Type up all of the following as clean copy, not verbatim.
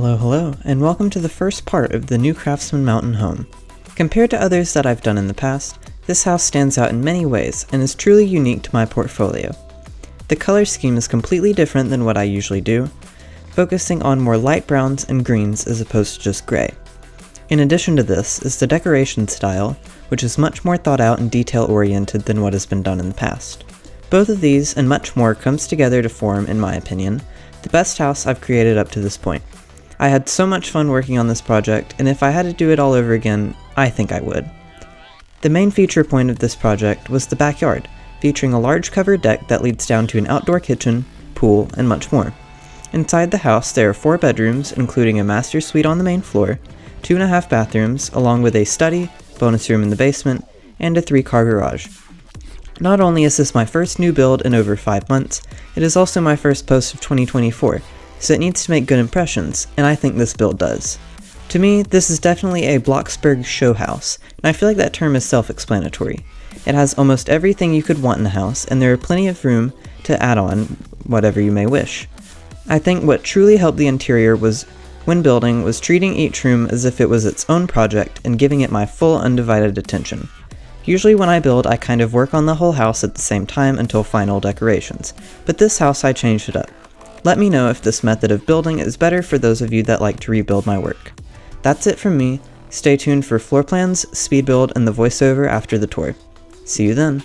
Hello, and welcome to the first part of the new Craftsman mountain home. Compared to others that I've done in the past, this house stands out in many ways and is truly unique to my portfolio. The color scheme is completely different than what I usually do, focusing on more light browns and greens as opposed to just gray. In addition to this is the decoration style, which is much more thought out and detail oriented than what has been done in the past. Both of these and much more comes together to form, in my opinion, the best house I've created up to this point. I had so much fun working on this project, and if I had to do it all over again, I think I would. The main feature point of this project was the backyard, featuring a large covered deck that leads down to an outdoor kitchen, pool, and much more. Inside the house there are 4 bedrooms, including a master suite on the main floor, 2.5 bathrooms, along with a study, bonus room in the basement, and a 3-car garage. Not only is this my first new build in over 5 months, it is also my first post of 2024, so it needs to make good impressions, and I think this build does. To me, this is definitely a Bloxburg show house, and I feel like that term is self-explanatory. It has almost everything you could want in a house, and there are plenty of room to add on whatever you may wish. I think what truly helped the interior when building was treating each room as if it was its own project and giving it my full undivided attention. Usually when I build, I kind of work on the whole house at the same time until final decorations, but this house I changed it up. Let me know if this method of building is better for those of you that like to rebuild my work. That's it from me. Stay tuned for floor plans, speed build, and the voiceover after the tour. See you then.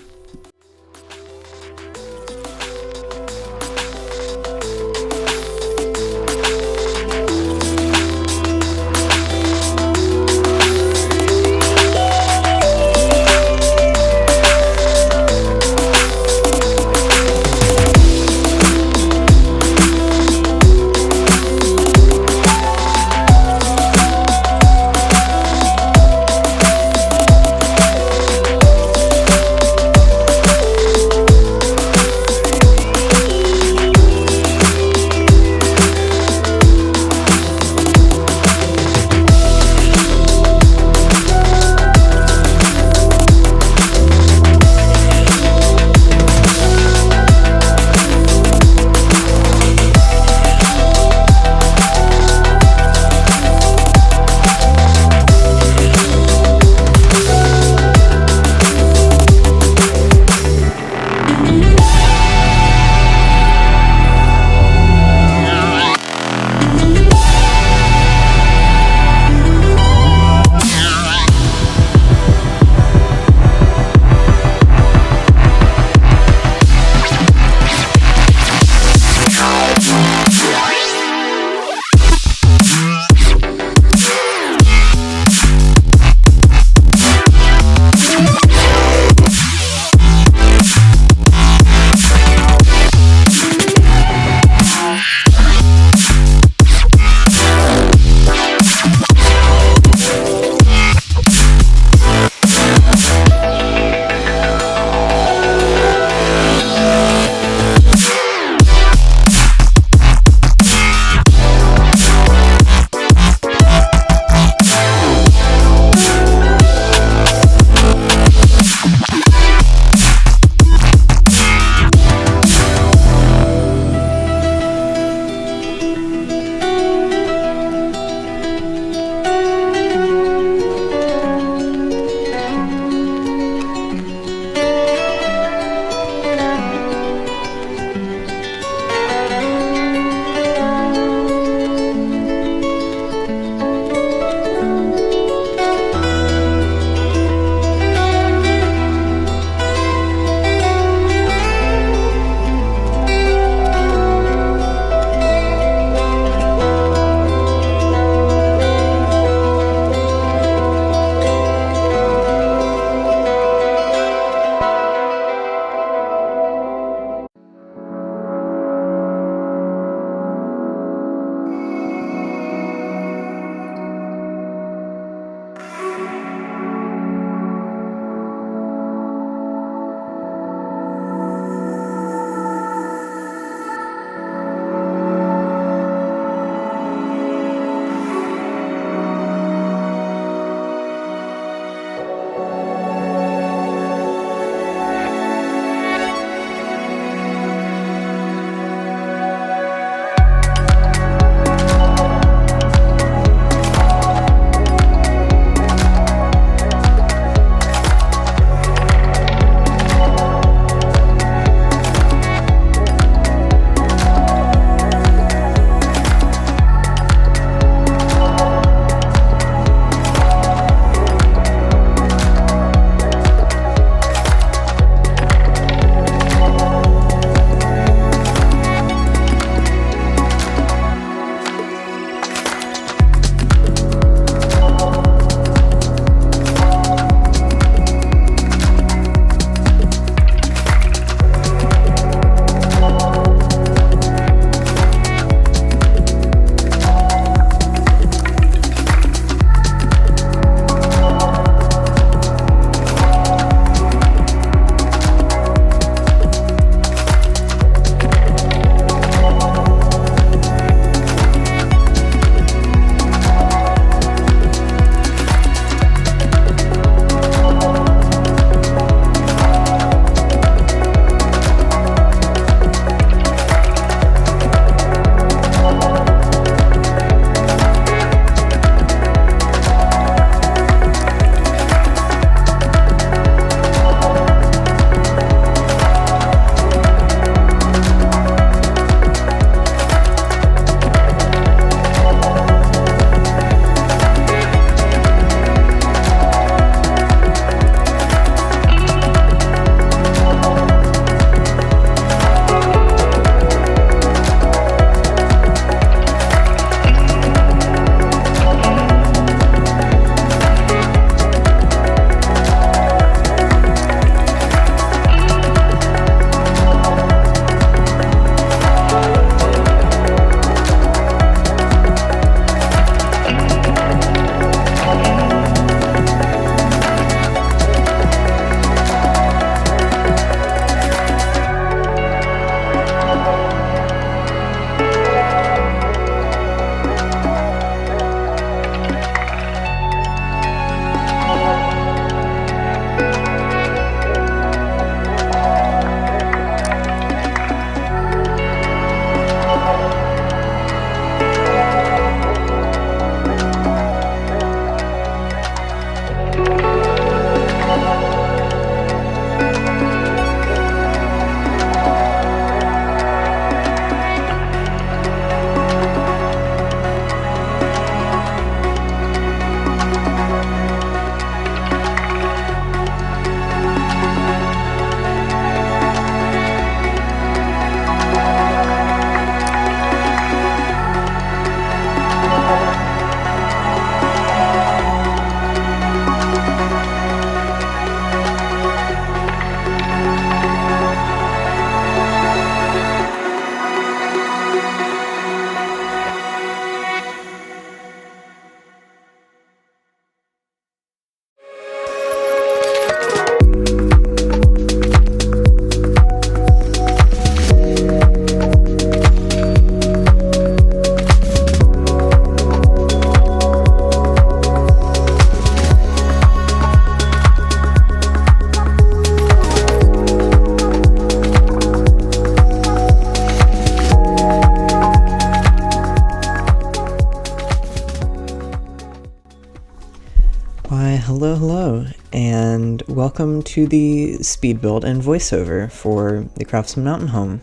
Hello, and welcome to the speed build and voiceover for the Craftsman Mountain Home.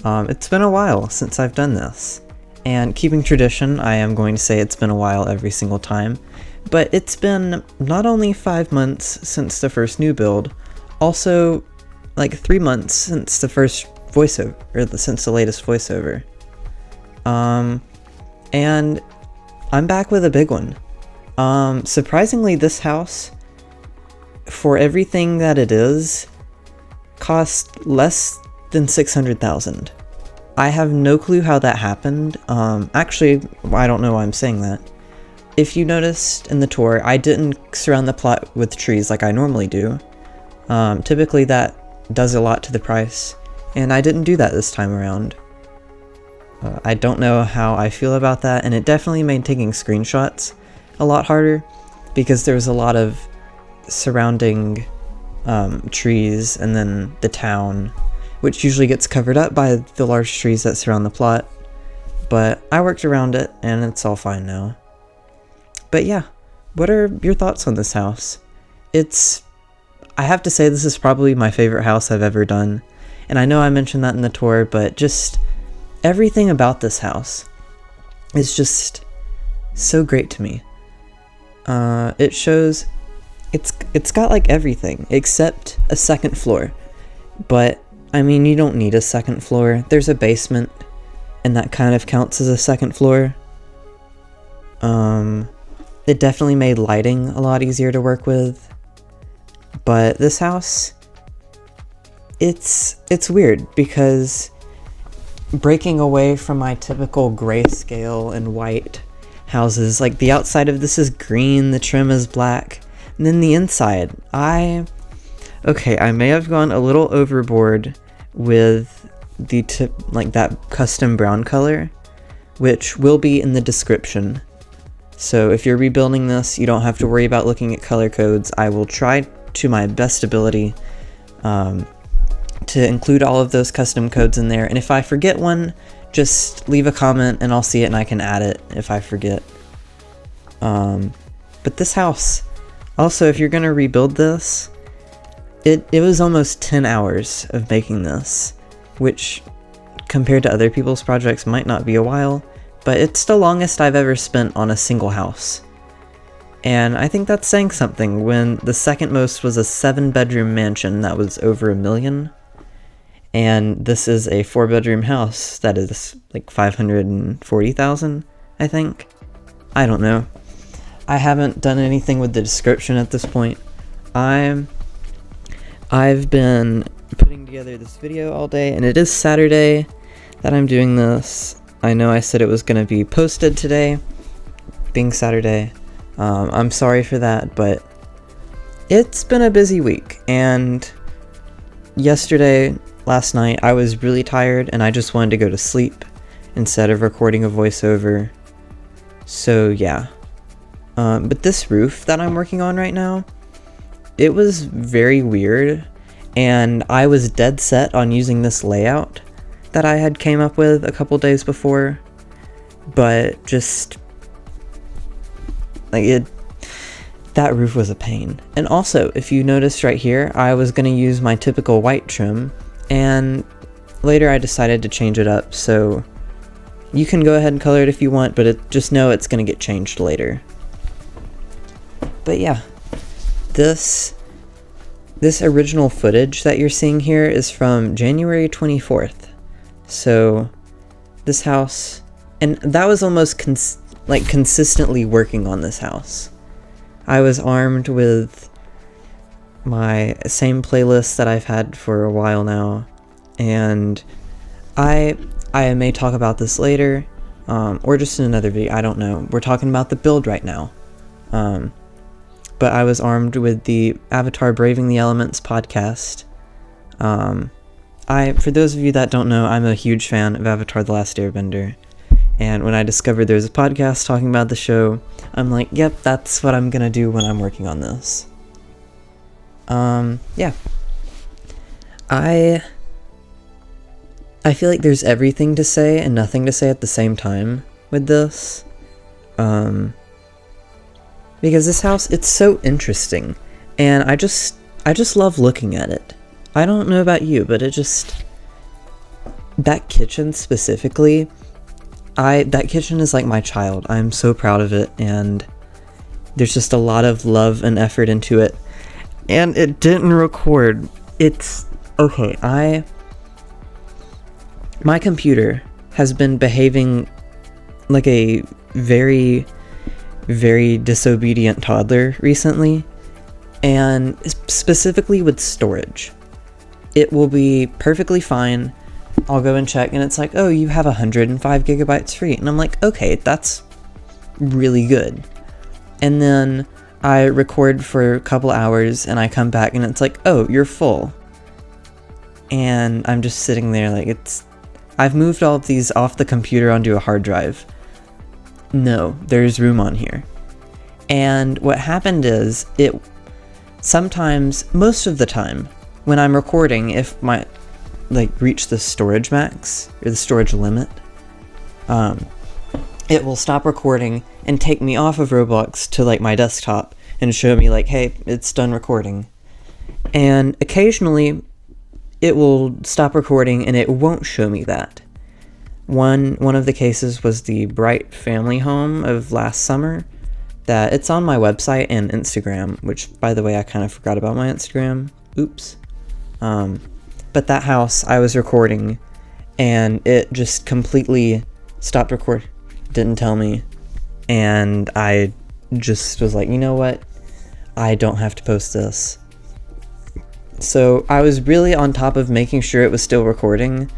It's been a while since I've done this, and keeping tradition, I am going to say it's been a while every single time, but it's been not only 5 months since the first new build, also like 3 months since the first voiceover, or since the latest voiceover. And I'm back with a big one. Surprisingly, this house, for everything that it is, cost less than $600,000. I have no clue how that happened. Actually, I don't know why I'm saying that. If you noticed in the tour, I didn't surround the plot with trees like I normally do. Typically that does a lot to the price, and I didn't do that this time around. I don't know how I feel about that, and it definitely made taking screenshots a lot harder, because there was a lot of surrounding trees and then the town, which usually gets covered up by the large trees that surround the plot. But I worked around it and it's all fine now. But yeah, what are your thoughts on this house? I have to say, this is probably my favorite house I've ever done, and I know I mentioned that in the tour, but just everything about this house is just so great to me. It shows it's got like everything except a second floor, but I mean, you don't need a second floor. There's a basement, and that kind of counts as a second floor. It definitely made lighting a lot easier to work with, but this house, it's weird, because breaking away from my typical grayscale and white houses, like the outside of this is green, the trim is black, and then the inside, I may have gone a little overboard with the like that custom brown color, which will be in the description. So if you're rebuilding this, you don't have to worry about looking at color codes. I will try to my best ability to include all of those custom codes in there, and if I forget one, just leave a comment and I'll see it and I can add it if I forget. But this house, also, if you're gonna rebuild this, it was almost 10 hours of making this, which compared to other people's projects might not be a while, but it's the longest I've ever spent on a single house. And I think that's saying something, when the second most was a 7-bedroom mansion that was over $1 million. And this is a 4-bedroom house that is like $540,000, I think. I don't know. I haven't done anything with the description at this point. I've been putting together this video all day, and it is Saturday that I'm doing this. I know I said it was going to be posted today, being Saturday. I'm sorry for that, but it's been a busy week, and last night, I was really tired and I just wanted to go to sleep instead of recording a voiceover. So yeah. But this roof that I'm working on right now, it was very weird, and I was dead set on using this layout that I had came up with a couple days before, but just like that roof was a pain. And also, if you notice right here, I was going to use my typical white trim, and later I decided to change it up, so you can go ahead and color it if you want, but just know it's going to get changed later. But yeah, this original footage that you're seeing here is from January 24th. So this house, and that was almost consistently working on this house. I was armed with my same playlist that I've had for a while now, and I may talk about this later, or just in another video, I don't know. We're talking about the build right now. But I was armed with the Avatar Braving the Elements podcast. For those of you that don't know, I'm a huge fan of Avatar The Last Airbender. And when I discovered there was a podcast talking about the show, I'm like, yep, that's what I'm gonna do when I'm working on this. Yeah. I feel like there's everything to say and nothing to say at the same time with this. Because this house, it's so interesting, and I just love looking at it. I don't know about you, but that kitchen specifically, that kitchen is like my child. I'm so proud of it, and there's just a lot of love and effort into it. And it didn't record. It's okay. My computer has been behaving like a very, very disobedient toddler recently, and specifically with storage. It will be perfectly fine. I'll go and check, and it's like, oh, you have 105 gigabytes free. And I'm like, okay, that's really good. And then I record for a couple hours, and I come back, and it's like, oh, you're full. And I'm just sitting there like, I've moved all of these off the computer onto a hard drive. No, there's room on here. And what happened is, sometimes, most of the time, when I'm recording, if my reach the storage max or the storage limit, it will stop recording and take me off of Roblox to my desktop and show me hey, it's done recording. And occasionally it will stop recording and it won't show me that. One of the cases was the Bright family home of last summer. That it's on my website and Instagram, which, by the way, I kind of forgot about my Instagram. Oops. But that house, I was recording, and it just completely stopped recording. Didn't tell me. And I just was like, you know what? I don't have to post this. So I was really on top of making sure it was still recording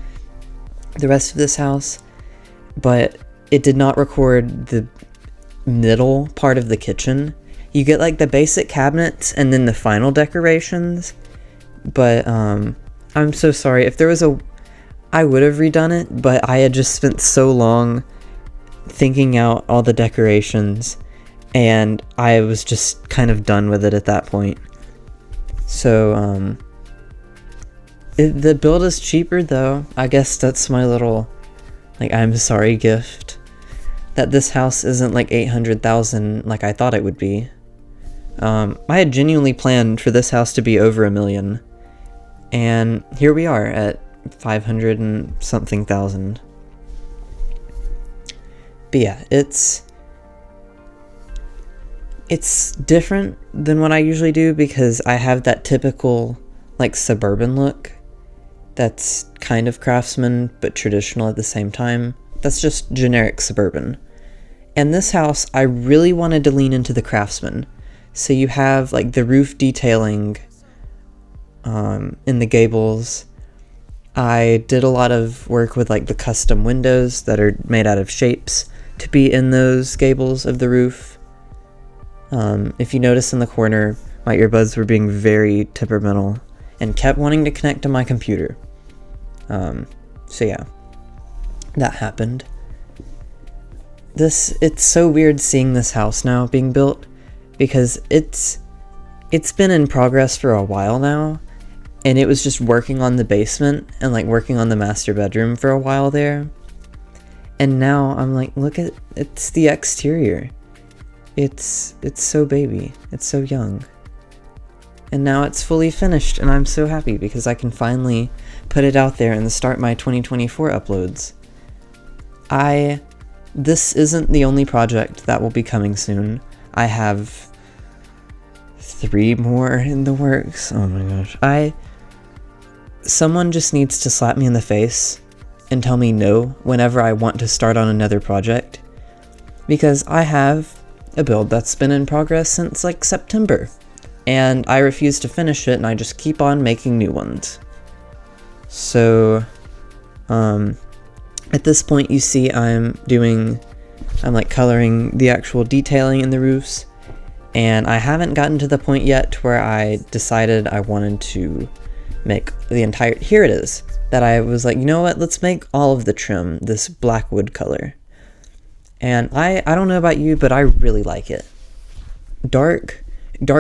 the rest of this house, but it did not record the middle part of the kitchen. You get the basic cabinets and then the final decorations, but I'm so sorry. If there was I would have redone it, but I had just spent so long thinking out all the decorations, and I was just kind of done with it at that point. So the build is cheaper though. I guess that's my little I'm sorry gift, that this house isn't 800,000 like I thought it would be. I had genuinely planned for this house to be over $1 million, and here we are at 500 and something thousand. But yeah, it's different than what I usually do because I have that typical suburban look that's kind of Craftsman but traditional at the same time. That's just generic suburban. And this house, I really wanted to lean into the Craftsman. So you have the roof detailing in the gables. I did a lot of work with the custom windows that are made out of shapes to be in those gables of the roof. If you notice in the corner, my earbuds were being very temperamental and kept wanting to connect to my computer. So yeah, that happened. It's so weird seeing this house now being built, because it's been in progress for a while now, and it was just working on the basement and working on the master bedroom for a while there. And now I'm look at it's the exterior. it's so baby, it's so young. And now it's fully finished, and I'm so happy because I can finally put it out there and start my 2024 uploads. This isn't the only project that will be coming soon. I have 3 more in the works. Oh my gosh. Someone just needs to slap me in the face and tell me no whenever I want to start on another project. Because I have a build that's been in progress since like September. And I refuse to finish it, and I just keep on making new ones. So, at this point you see I'm like coloring the actual detailing in the roofs, and I haven't gotten to the point yet where I decided I wanted to make the entire, here it is, that I was like, you know what, let's make all of the trim this black wood color. And I don't know about you, but I really like it. Dark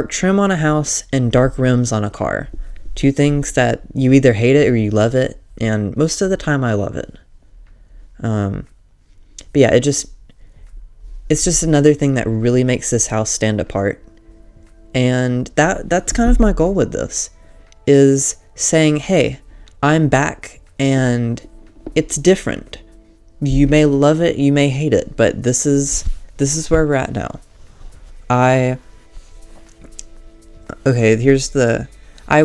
trim on a house and dark rims on a car. 2 things that you either hate it or you love it, and most of the time I love it. But yeah, it's just another thing that really makes this house stand apart. And that's kind of my goal with this, is saying, hey, I'm back and it's different. You may love it, you may hate it, but this is where we're at now. Okay, here's the... I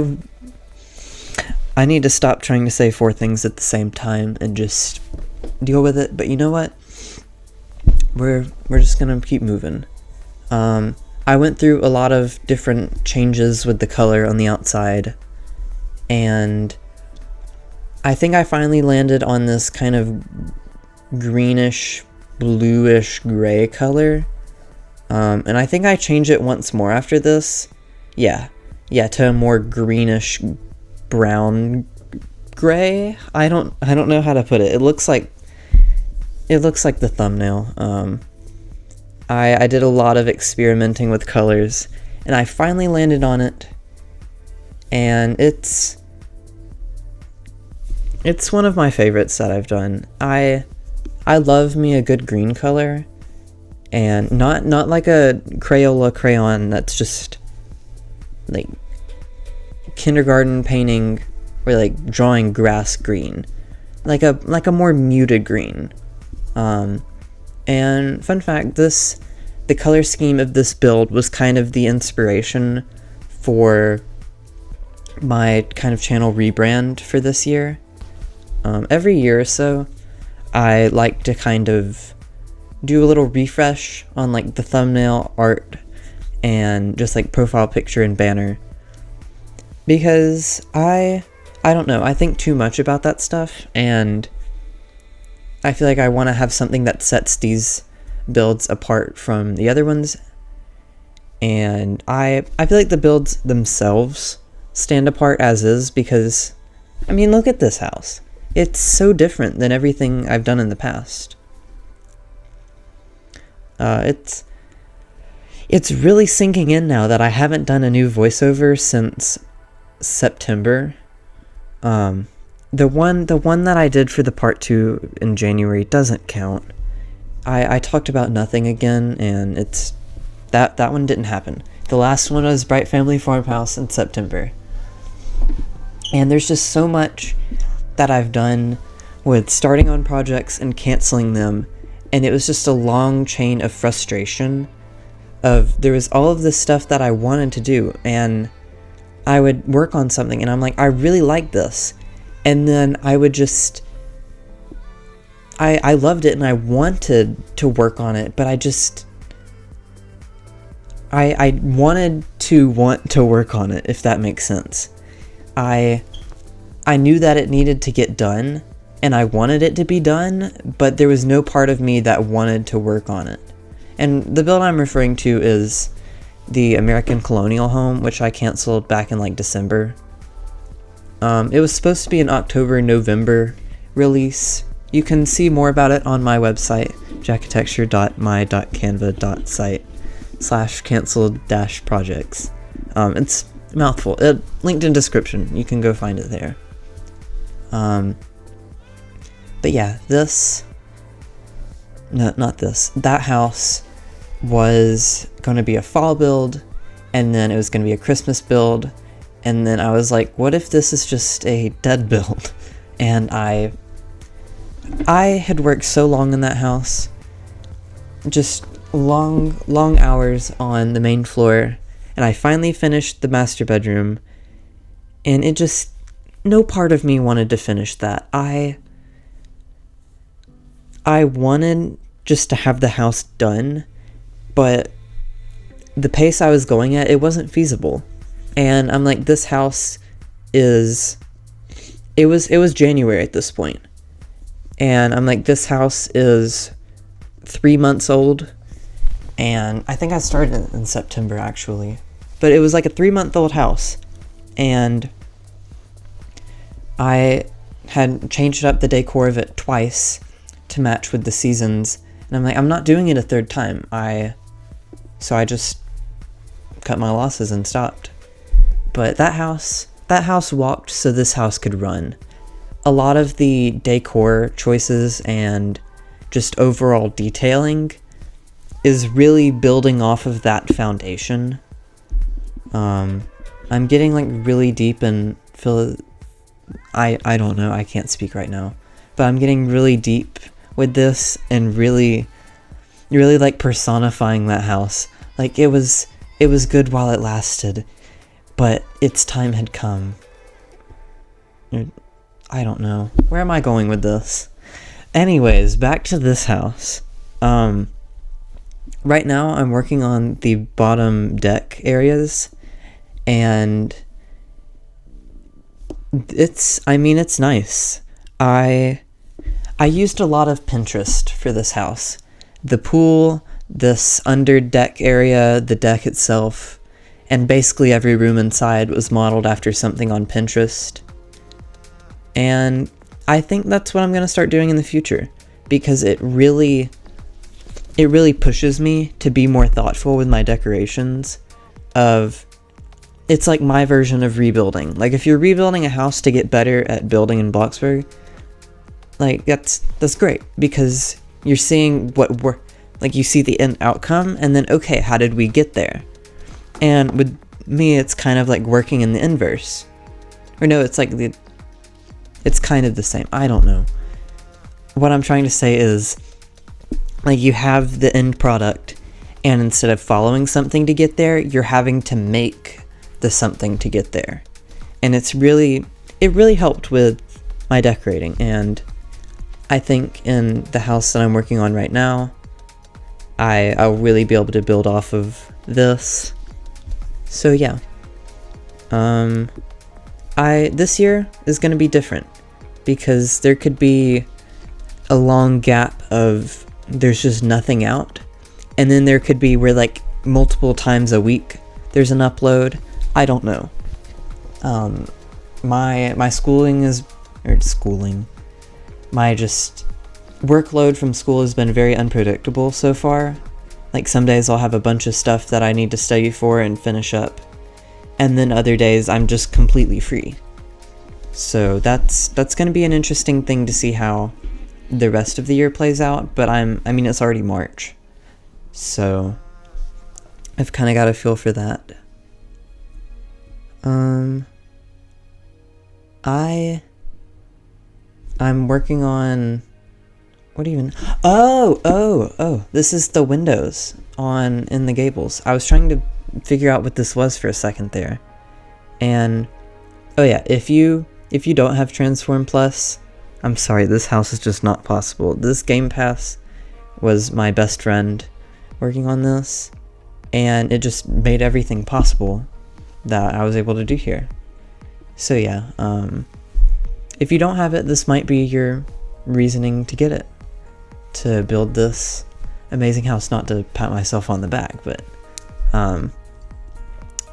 need to stop trying to say 4 things at the same time and just deal with it, but you know what? We're just gonna keep moving. I went through a lot of different changes with the color on the outside, and I think I finally landed on this kind of greenish, bluish gray color. And I think I change it once more after this. Yeah, to a more greenish brown gray. I don't know how to put it. It looks like the thumbnail. I did a lot of experimenting with colors, and I finally landed on it, and it's one of my favorites that I've done. I love me a good green color, and not like a Crayola crayon that's just like kindergarten painting or like drawing grass green, like a more muted green. And fun fact, the color scheme of this build was kind of the inspiration for my kind of channel rebrand for this year. Every year or so, I like to kind of do a little refresh on like the thumbnail art and just like profile picture and banner, because I don't know, I think too much about that stuff, and I feel like I want to have something that sets these builds apart from the other ones. And I feel like the builds themselves stand apart as is, because I mean, look at this house. It's so different than everything I've done in the past. It's really sinking in now that I haven't done a new voiceover since September. The one that I did for the part 2 in January doesn't count. I talked about nothing again, and it's that one didn't happen. The last one was Bright Family Farmhouse in September. And there's just so much that I've done with starting on projects and canceling them, and it was just a long chain of frustration. There was all of this stuff that I wanted to do, and I would work on something and I'm like, I really like this, and then I would just I loved it and I wanted to work on it, but I wanted to want to work on it, if that makes sense. I knew that it needed to get done, and I wanted it to be done, but there was no part of me that wanted to work on it. And the build I'm referring to is the American Colonial Home, which I canceled back in like December. It was supposed to be an October-November release. You can see more about it on my website, jackitecture.my.canva.site/canceled-projects. It's a mouthful. Linked in description. You can go find it there. But yeah, that house was going to be a fall build, and then it was going to be a Christmas build, and then I was like, what if this is just a dead build? And I had worked so long in that house, just long hours on the main floor, and I finally finished the master bedroom, and it just, no part of me wanted to finish that. I wanted just to have the house done, but the pace I was going at, it wasn't feasible. And I'm like, this house is, it was January at this point, and I'm like, this house is 3 months old, and I think I started in September actually, but it was like a 3-month-old house, and I had changed up the decor of it twice to match with the seasons, and I'm like, I'm not doing it a third time. So I just cut my losses and stopped. But that house walked so this house could run. A lot of the decor choices and just overall detailing is really building off of that foundation. I'm getting like really deep in I don't know, I can't speak right now, but I'm getting really deep with this and really like personifying that house. Like it was good while it lasted, but its time had come. I don't know. Where am I going with this? Anyways, back to this house. Right now I'm working on the bottom deck areas, and it's nice. I used a lot of Pinterest for this house. The pool, this under deck area, the deck itself, and basically every room inside was modeled after something on Pinterest. And I think that's what I'm going to start doing in the future, because it really pushes me to be more thoughtful with my decorations. It's like my version of rebuilding. Like if you're rebuilding a house to get better at building in Bloxburg, like that's great, because you're seeing you see the end outcome, and then, okay, how did we get there? And with me, it's kind of like working in the inverse. Or no, it's kind of the same. I don't know. What I'm trying to say is, like, you have the end product, and instead of following something to get there, you're having to make the something to get there. And it really helped with my decorating, and I think in the house that I'm working on right now, I'll really be able to build off of this. So yeah. This year is going to be different, because there could be a long gap of there's just nothing out, and then there could be where like multiple times a week there's an upload. I don't know. My just workload from school has been very unpredictable so far. Like some days I'll have a bunch of stuff that I need to study for and finish up, and then other days I'm just completely free. So that's going to be an interesting thing to see how the rest of the year plays out, but I mean it's already March, so I've kind of got a feel for that. I'm working on this is the windows in the gables. I was trying to figure out what this was for a second there. And oh yeah, if you don't have Transform Plus, I'm sorry, this house is just not possible. This Game Pass was my best friend working on this, and it just made everything possible that I was able to do here. So yeah, if you don't have it, this might be your reasoning to get it, to build this amazing house. Not to pat myself on the back, but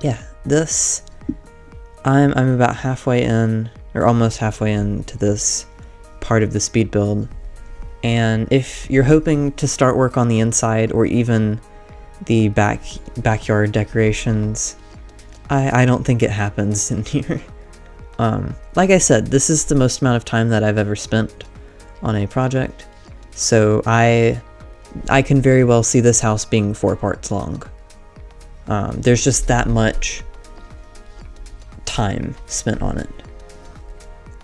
yeah, this I'm about halfway in, or almost halfway into this part of the speed build, and if you're hoping to start work on the inside or even the backyard decorations, I don't think it happens in here. Like I said, this is the most amount of time that I've ever spent on a project, so I I can very well see this house being 4 parts long. There's just that much time spent on it.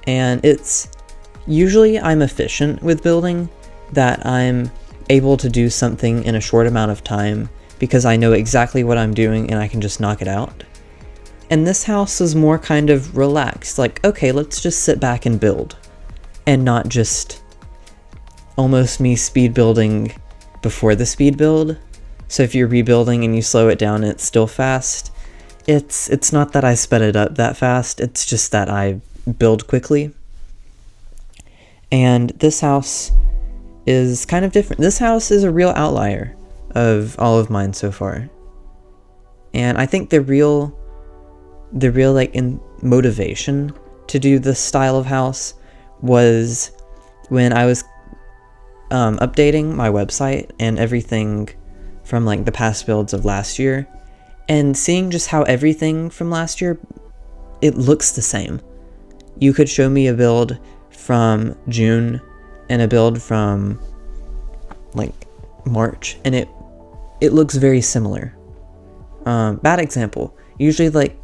And it's usually I'm efficient with building, that I'm able to do something in a short amount of time because I know exactly what I'm doing and I can just knock it out. And this house is more kind of relaxed, like, okay, let's just sit back and build, and not just almost me speed building before the speed build. So if you're rebuilding and you slow it down and it's still fast, it's not that I sped it up that fast, it's just that I build quickly. And this house is kind of different. This house is a real outlier of all of mine so far. And I think the real like motivation to do this style of house was when I was updating my website and everything from like the past builds of last year, and seeing just how everything from last year, it looks the same. You could show me a build from June and a build from like March, and it looks very similar. Bad example. Usually like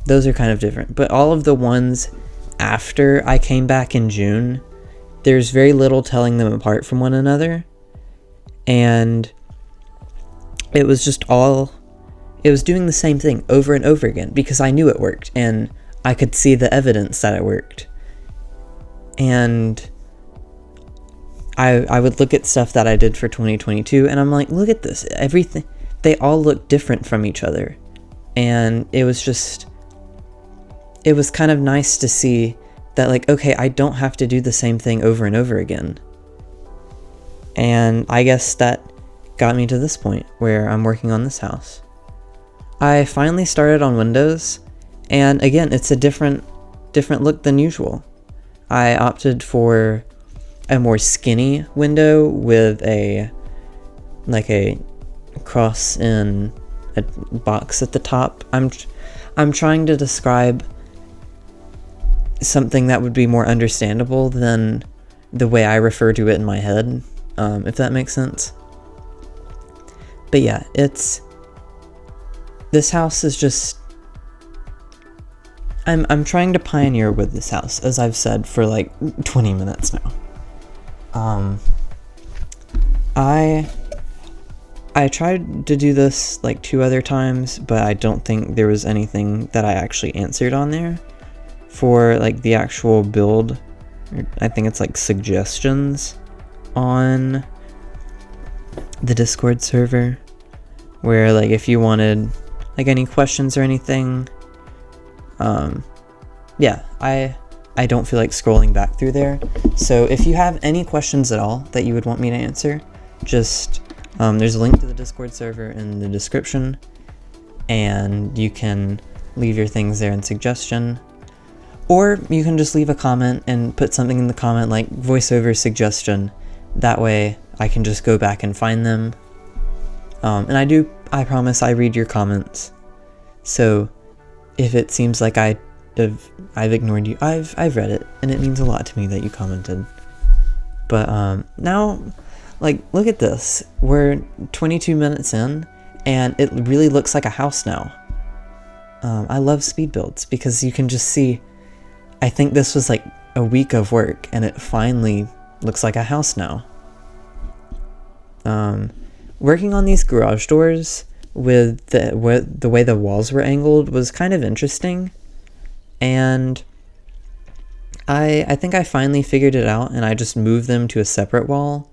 those are kind of different, but all of the ones after I came back in June, there's very little telling them apart from one another. And it was just it was doing the same thing over and over again because I knew it worked and I could see the evidence that it worked. And I would look at stuff that I did for 2022 and I'm like, look at this, everything, they all look different from each other. And it was kind of nice to see that, like, okay, I don't have to do the same thing over and over again. And I guess that got me to this point where I'm working on this house. I finally started on windows, and again, it's a different look than usual. I opted for a more skinny window with a cross in a box at the top. I'm trying to describe something that would be more understandable than the way I refer to it in my head, if that makes sense. But yeah, this house is just, I'm trying to pioneer with this house, as I've said for like 20 minutes now. I tried to do this like 2 other times, but I don't think there was anything that I actually answered on there for like the actual build. I think it's like suggestions on the Discord server, where like if you wanted like any questions or anything, yeah, I don't feel like scrolling back through there. So if you have any questions at all that you would want me to answer, just there's a link to the Discord server in the description, and you can leave your things there in suggestion, or you can just leave a comment and put something in the comment like voiceover suggestion. That way I can just go back and find them. And I promise I read your comments. So if it seems like I've ignored you, I've read it, and it means a lot to me that you commented. But now, like, look at this. We're 22 minutes in, and it really looks like a house now. I love speed builds because you can just see, I think this was like a week of work, and it finally looks like a house now. Working on these garage doors with the way the walls were angled was kind of interesting, and I think I finally figured it out, and I just moved them to a separate wall,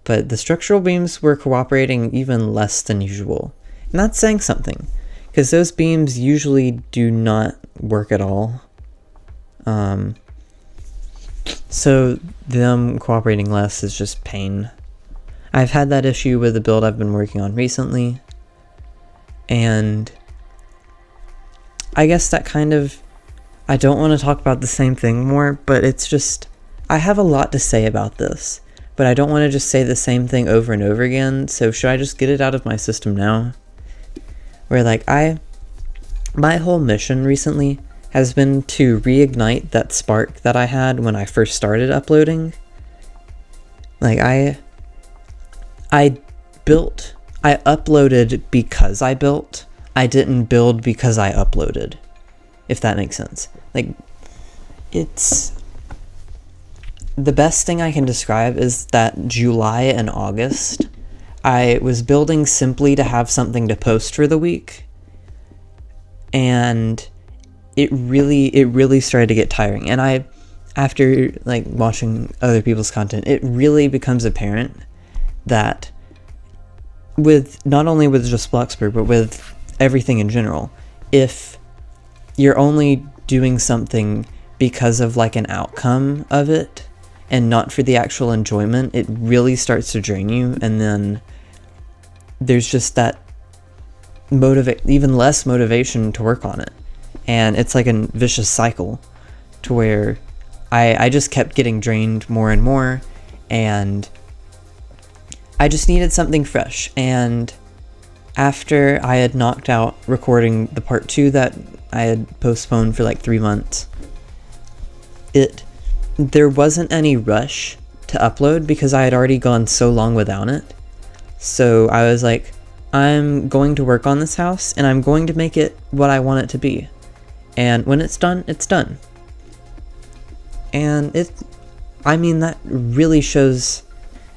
but the structural beams were cooperating even less than usual. And that's saying something, because those beams usually do not work at all. So them cooperating less is just pain. I've had that issue with the build I've been working on recently, and I guess that kind of, I don't want to talk about the same thing more, but it's just, I have a lot to say about this, but I don't want to just say the same thing over and over again, so should I just get it out of my system now? Where like my whole mission recently has been to reignite that spark that I had when I first started uploading. Like I uploaded because I built. I didn't build because I uploaded, if that makes sense. Like, it's... The best thing I can describe is that July and August, I was building simply to have something to post for the week, and it really started to get tiring. And after like watching other people's content, it really becomes apparent that with not only with just Bloxburg, but with everything in general, if you're only doing something because of like an outcome of it and not for the actual enjoyment, it really starts to drain you, and then there's just that even less motivation to work on it. And it's like a vicious cycle to where I just kept getting drained more and more, and I just needed something fresh. And after I had knocked out recording the part 2 that I had postponed for like 3 months, there wasn't any rush to upload because I had already gone so long without it. So I was like, I'm going to work on this house and I'm going to make it what I want it to be. And when it's done, it's done. And that really shows,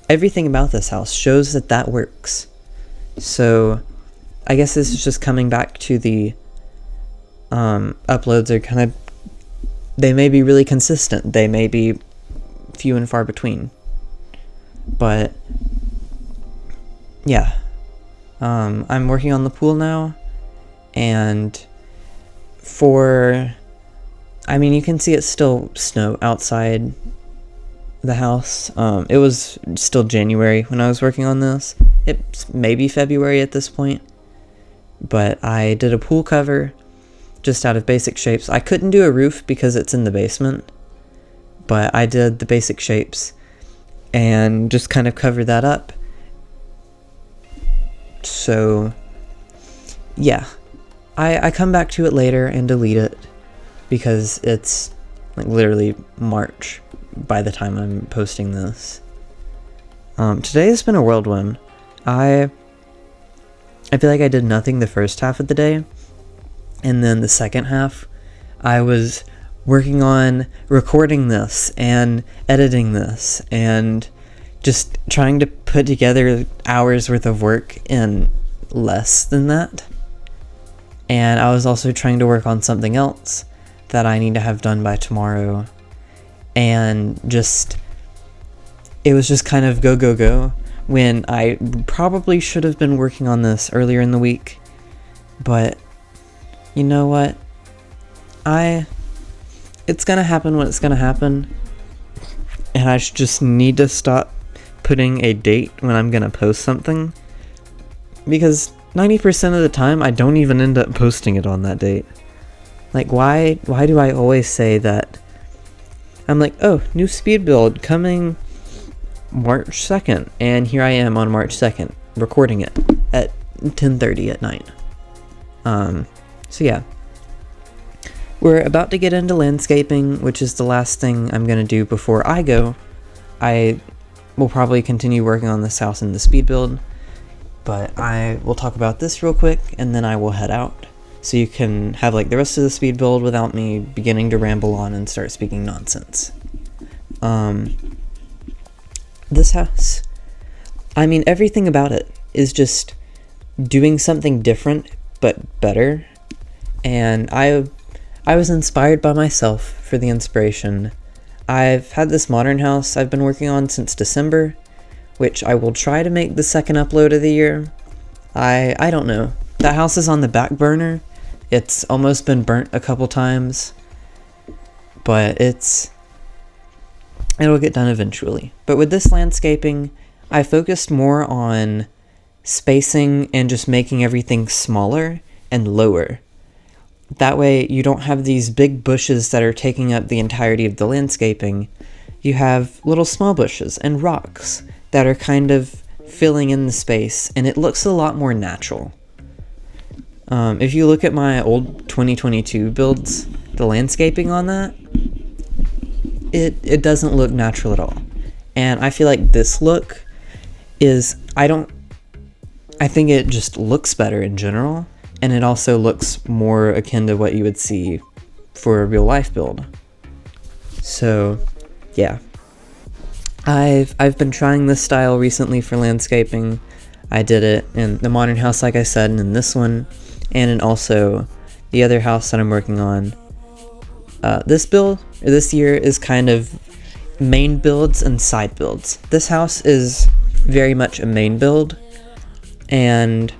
everything about this house shows that works. So I guess this is just coming back to the uploads are kind of, they may be really consistent, they may be few and far between, but yeah. I'm working on the pool now, and you can see it's still snow outside the house. It was still January when I was working on this. It's maybe February at this point, but I did a pool cover just out of basic shapes. I couldn't do a roof because it's in the basement, but I did the basic shapes and just kind of covered that up. So yeah, I come back to it later and delete it because it's like literally March by the time I'm posting this. Today has been a whirlwind. I feel like I did nothing the first half of the day, and then the second half I was working on recording this and editing this and just trying to put together hours worth of work in less than that. And I was also trying to work on something else that I need to have done by tomorrow. And it was just kind of go, when I probably should have been working on this earlier in the week. But you know what? It's gonna happen when it's gonna happen. And I just need to stop putting a date when I'm gonna post something, because 90% of the time I don't even end up posting it on that date. Like, why do I always say that? I'm like, oh, new speed build coming March 2nd, and here I am on March 2nd recording it at 10:30 at night. So yeah, we're about to get into landscaping, which is the last thing I'm gonna do before I go. I will probably continue working on this house in the speed build, but I will talk about this real quick and then I will head out, so you can have like the rest of the speed build without me beginning to ramble on and start speaking nonsense. This house, everything about it is just doing something different but better, and I was inspired by myself for the inspiration. I've had this modern house I've been working on since December, which I will try to make the second upload of the year. I don't know. That house is on the back burner. It's almost been burnt a couple times, but it'll get done eventually. But with this landscaping, I focused more on spacing and just making everything smaller and lower. That way you don't have these big bushes that are taking up the entirety of the landscaping. You have little small bushes and rocks that are kind of filling in the space, and it looks a lot more natural. If you look at my old 2022 builds, the landscaping on that, it doesn't look natural at all. And I feel like this look is I think it just looks better in general, and it also looks more akin to what you would see for a real life build. So yeah, I've been trying this style recently for landscaping. I did it in the modern house, like I said, and in this one, and in also the other house that I'm working on. This year is kind of main builds and side builds. This house is very much a main build, and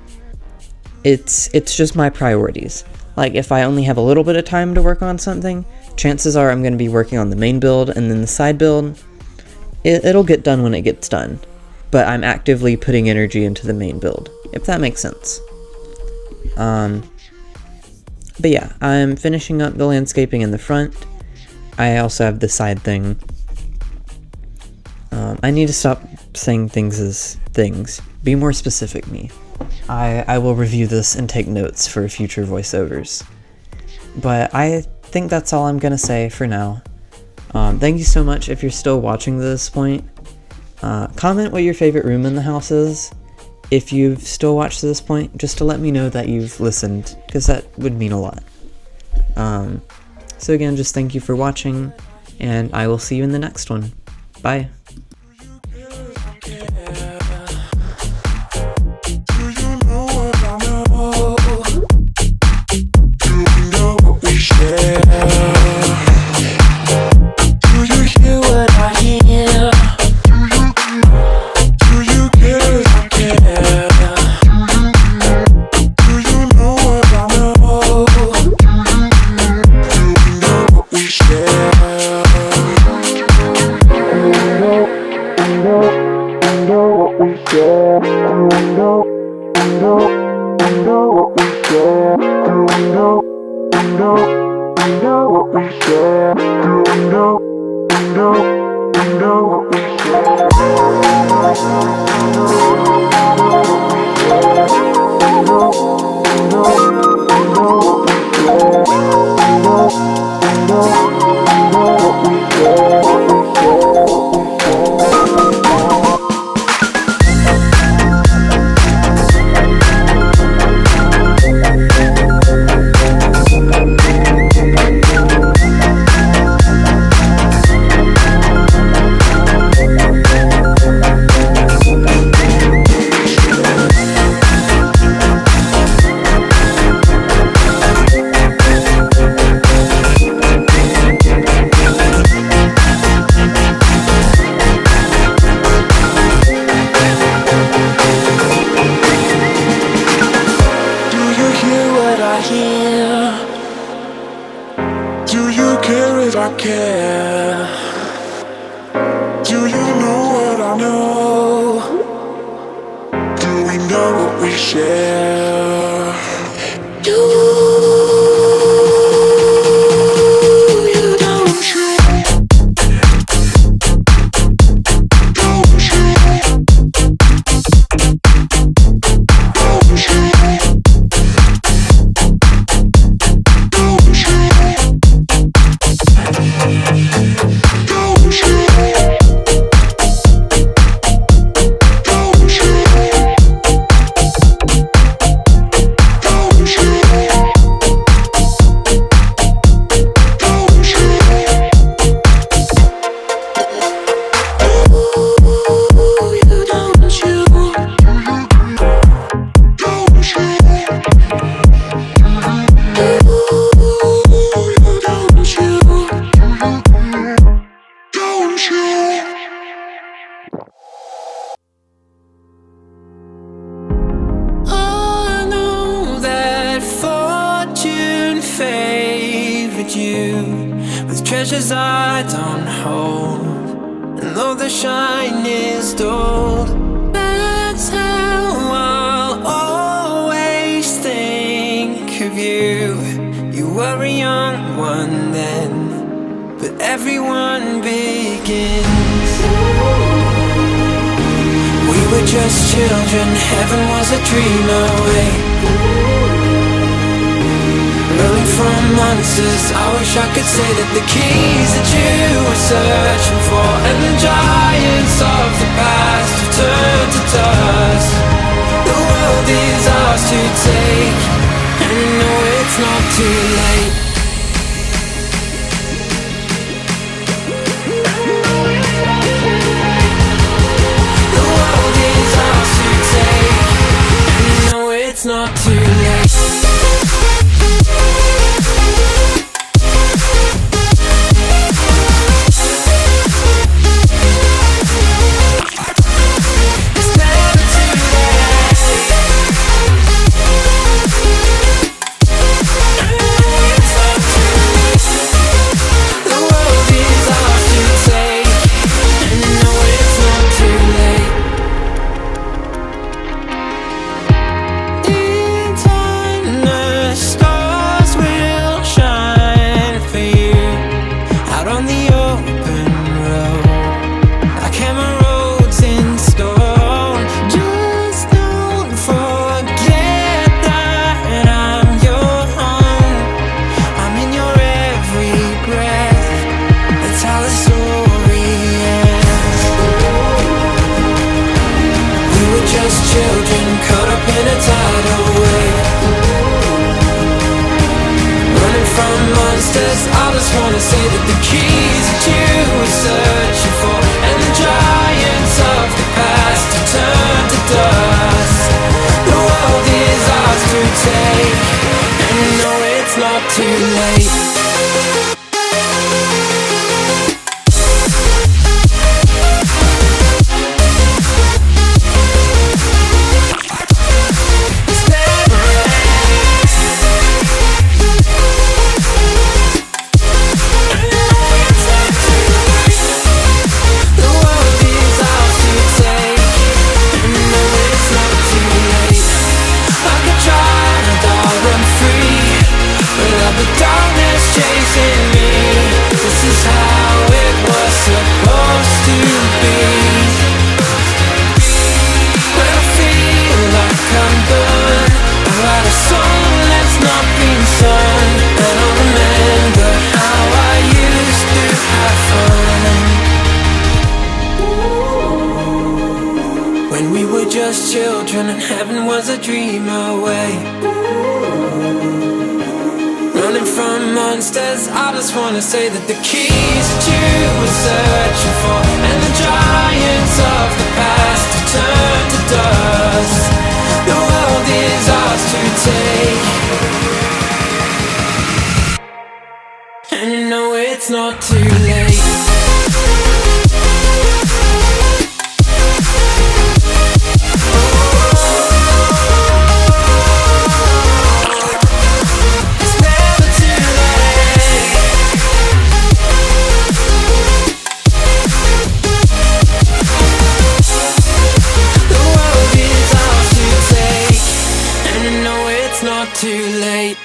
it's just my priorities. Like, if I only have a little bit of time to work on something, chances are I'm going to be working on the main build, and then the side build, it'll get done when it gets done. But I'm actively putting energy into the main build, if that makes sense. But yeah, I'm finishing up the landscaping in the front. I also have the side thing. I need to stop saying things as things. Be more specific, me. I will review this and take notes for future voiceovers. But I think that's all I'm gonna say for now. Thank you so much if you're still watching to this point. Comment what your favorite room in the house is, if you've still watched to this point, just to let me know that you've listened, because that would mean a lot. So again, just thank you for watching, and I will see you in the next one. Bye. Do you care if I care? Do you know what I know? Do we know what we share? With treasures I don't hold, and though the shine is dulled, that's how I'll always think of you. You were a young one then, but everyone begins. We were just children, heaven was a dream away. Early from monsters. I wish I could say that the keys that you were searching for and the giants of the past have turned to dust. The world is ours to take, and you know it's not too late. The world is ours to take, and you know it's not too late. Children caught up in a tidal wave, running from monsters. I just wanna say that the keys that you were searching for and the giants of the past have turned to dust. The world is ours to take, and you know it's not too late. When we were just children and heaven was a dream away, running from monsters. I just wanna say that the keys that you were searching for and the giants of the past have turned to dust. The world is ours to take, and you know it's not too late. Not too late.